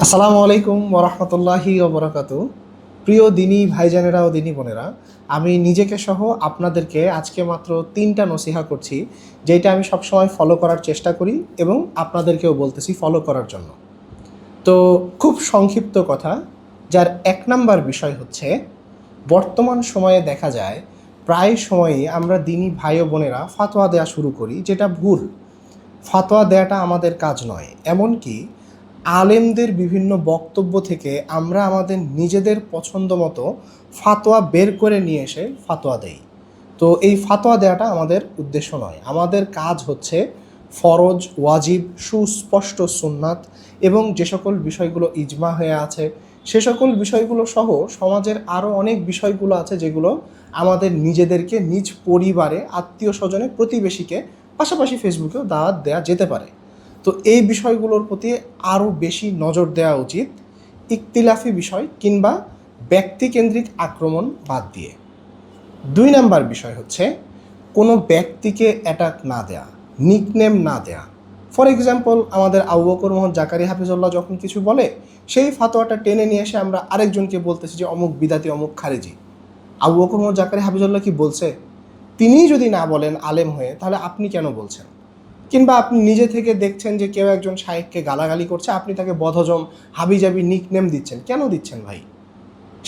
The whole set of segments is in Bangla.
আসসালামু আলাইকুম ওরহমতুল্লাহি ওবরাকাতু। প্রিয় দিনী ভাইজানেরা ও দিনী বোনেরা, আমি নিজেকে সহ আপনাদেরকে আজকে মাত্র 3টা নসিহা করছি, যেটা আমি সবসময় ফলো করার চেষ্টা করি এবং আপনাদেরকেও বলতেছি ফলো করার জন্য। তো খুব সংক্ষিপ্ত কথা, যার 1 নাম্বার বিষয় হচ্ছে, বর্তমান সময়ে দেখা যায় প্রায় সময়ই আমরা দিনী ভাই ও বোনেরা ফাতোয়া দেওয়া শুরু করি, যেটা ভুল। ফাতোয়া দেওয়াটা আমাদের কাজ নয়। এমনকি আলেমদের বিভিন্ন বক্তব্য থেকে আমরা আমাদের নিজেদের পছন্দ মতো ফাতোয়া বের করে নিয়ে এসে ফাতোয়া দেই। তো এই ফাতোয়া দেওয়াটা আমাদের উদ্দেশ্য নয়। আমাদের কাজ হচ্ছে ফরজ, ওয়াজিব, সুস্পষ্ট সুন্নাত এবং যে সকল বিষয়গুলো ইজমা হয়ে আছে সে সকল বিষয়গুলো সহ সমাজের আরও অনেক বিষয়গুলো আছে যেগুলো আমাদের নিজেদেরকে নিজ পরিবারে, আত্মীয় স্বজনে, প্রতিবেশীকে, পাশাপাশি ফেসবুকেও দাওয়াত দেওয়া যেতে পারে। তো এই বিষয়গুলোর প্রতি আরও বেশি নজর দেওয়া উচিত, ইখতিলাফি বিষয় কিংবা ব্যক্তিকেন্দ্রিক আক্রমণ বাদ দিয়ে। 2 নাম্বার বিষয় হচ্ছে কোনো ব্যক্তিকে অ্যাটাক না দেয়া, নিকনেম না দেয়া। ফর এক্সাম্পল, আমাদের আবু বকর মোহাম্মদ জাকারিয়া হাফিজুল্লাহ যখন কিছু বলে, সেই ফাতোয়াটা টেনে নিয়ে এসে আমরা আরেকজনকে বলতেছি যে অমুক বিদাতি, অমুক খারেজি। আবু বকর মোহাম্মদ জাকারিয়া হাফিজুল্লাহ কি বলছে? তিনিই যদি না বলেন আলেম হয়ে, তাহলে আপনি কেন বলছেন? কিংবা আপনি নিজে থেকে দেখছেন যে কেউ একজন শায়েখকে গালাগালি করছে, আপনি তাকে বদহজম, হাবিজাবি নিকনেম দিচ্ছেন। কেন দিচ্ছেন ভাই?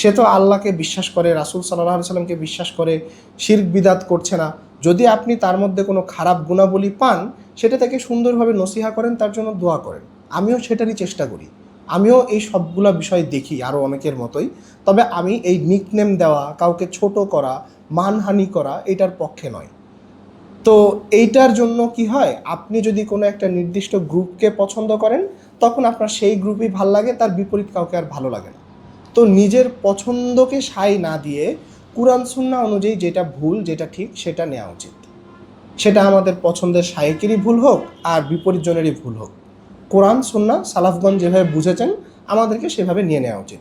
সে তো আল্লাহকে বিশ্বাস করে, রাসূল সাল্লাল্লাহু আলাইহি সাল্লামকে বিশ্বাস করে, শিরক বিদাত করছে না। যদি আপনি তার মধ্যে কোনো খারাপ গুণাবলী পান, সেটা তাকে সুন্দরভাবে নসিহা করেন, তার জন্য দোয়া করেন। আমিও সেটারই চেষ্টা করি। আমিও এই সবগুলা বিষয় দেখি আরও অনেকের মতোই। তবে আমি এই নিকনেম দেওয়া, কাউকে ছোট করা, মানহানি করা, এটার পক্ষে নয়। তো এইটার জন্য কি হয়, আপনি যদি কোনো একটা নির্দিষ্ট গ্রুপকে পছন্দ করেন, তখন আপনার সেই গ্রুপই ভাল লাগে, তার বিপরীত কাউকে আর ভালো লাগে না। তো নিজের পছন্দকে সায় না দিয়ে কুরআন সুন্নাহ অনুযায়ী যেটা ভুল, যেটা ঠিক, সেটা নেওয়া উচিত। সেটা আমাদের পছন্দের শায়েকেরই ভুল হোক আর বিপরীত জনেরই ভুল হোক, কোরআন সুন্নাহ সালাফগণ যেভাবে বুঝেছেন আমাদেরকে সেভাবে নিয়ে নেওয়া উচিত।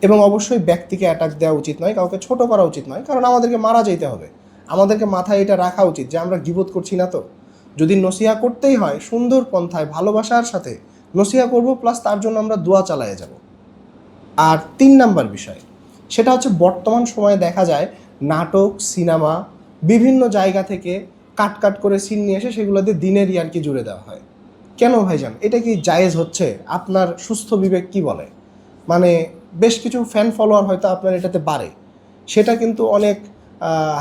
এবং অবশ্যই ব্যক্তিকে অ্যাটাক দেওয়া উচিত নয়, কাউকে ছোট করা উচিত নয়, কারণ আমাদেরকে মারা যেতে হবে। আমাদেরকে মাথায় এটা রাখা উচিত যে আমরা গীবত করছি না। তো যদি নসিহা করতেই হয়, সুন্দর পন্থায় ভালোবাসার সাথে নসিহা করব, প্লাস তার জন্য আমরা দোয়া চালিয়ে যাব। আর 3 নাম্বার বিষয়, সেটা হচ্ছে বর্তমান সময়ে দেখা যায় নাটক, সিনেমা, বিভিন্ন জায়গা থেকে কাট কাট করে সিন নিয়ে এসে সেগুলোতে দিনের ইয়ারকি জুড়ে দেওয়া হয়। কেন ভাইজান, এটা কি জায়েজ হচ্ছে? আপনার সুস্থ বিবেক কি বলে? মানে বেশ কিছু ফ্যান ফলোয়ার হয়তো আপনার এটাতে বাড়ে, সেটা কিন্তু অনেক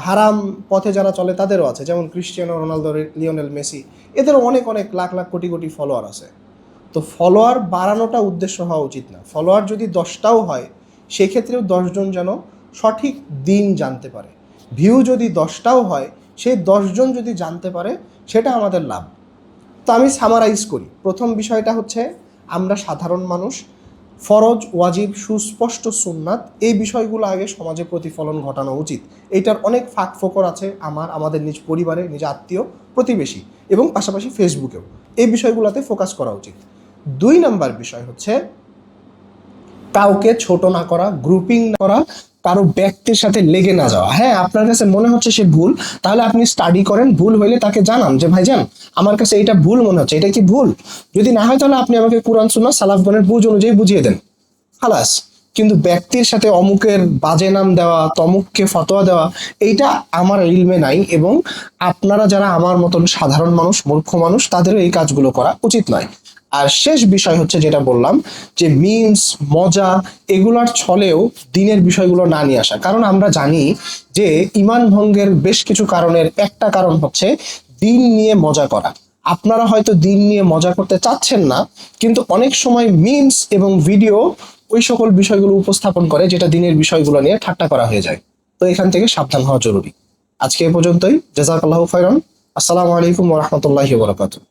হারাম পথে যারা চলে তাদেরও আছে, যেমন ক্রিস্টিয়ানো রোনালদো, লিওনেল মেসি, এদেরও অনেক অনেক লাখ লাখ কোটি কোটি ফলোয়ার আছে। তো ফলোয়ার বাড়ানোটা উদ্দেশ্য হওয়া উচিত না। ফলোয়ার যদি 10টাও হয়, সেক্ষেত্রেও 10জন যেন সঠিক দিন জানতে পারে। ভিউ যদি 10টাও হয়, সেই 10জন যদি জানতে পারে, সেটা আমাদের লাভ। তো আমি সামারাইজ করি। প্রথম বিষয়টা হচ্ছে, আমরা সাধারণ মানুষ, ফরজ, ওয়াজিব, সুস্পষ্ট সুন্নাত, এই বিষয়গুলো আগে সমাজে প্রতিফলন ঘটানো উচিত। এইটার অনেক ফাঁক ফোকর আছে আমাদের নিজ পরিবারে, নিজ আত্মীয়, প্রতিবেশী এবং পাশাপাশি ফেসবুকেও এই বিষয়গুলোতে ফোকাস করা উচিত। 2 নাম্বার বিষয় হচ্ছে কাউকে ছোট না করা, গ্রুপিং না করা, কারো ব্যক্তির সাথে লেগে না যাওয়া। হ্যাঁ, আপনার কাছে মনে হচ্ছে সে ভুল, তাহলে আপনি স্টাডি করেন, ভুল হইলে তাকে জানান যে ভাইজান আমার কাছে এটা ভুল মনে হচ্ছে, এটা কি ভুল? যদি না হয় তাহলে আপনি আমাকে কুরআন সুন্নাহ সালাফগণের বুঝ অনুযায়ী বুঝিয়ে দেন, খালাস। কিন্তু ব্যক্তির সাথে অমুকের বাজে নাম দেওয়া, তমুককে ফতোয়া দেওয়া, এইটা আমার ইলমে নাই, এবং আপনারা যারা আমার মতন সাধারণ মানুষ, মূর্খ মানুষ, তাদেরও এই কাজগুলো করা উচিত নয়। আর শেষ বিষয় হচ্ছে যেটা বললাম, যে মিমস, মজা, এগুলার ছলেও দিনের বিষয়গুলো না নিয়ে আসা। কারণ আমরা জানি যে ইমান ভঙ্গের বেশ কিছু কারণের একটা কারণ হচ্ছে দিন নিয়ে মজা করা। আপনারা হয়তো দিন নিয়ে মজা করতে চাচ্ছেন না, কিন্তু অনেক সময় মিমস এবং ভিডিও ওই সকল বিষয়গুলো উপস্থাপন করে যেটা দিনের বিষয়গুলো নিয়ে ঠাট্টা করা হয়ে যায়। তো এখান থেকে সাবধান হওয়া জরুরি। আজকে এ পর্যন্তই। জাযাকাল্লাহু খাইরান। আসসালামু আলাইকুম ওয়া রাহমাতুল্লাহি ওয়া বারাকাতুহু।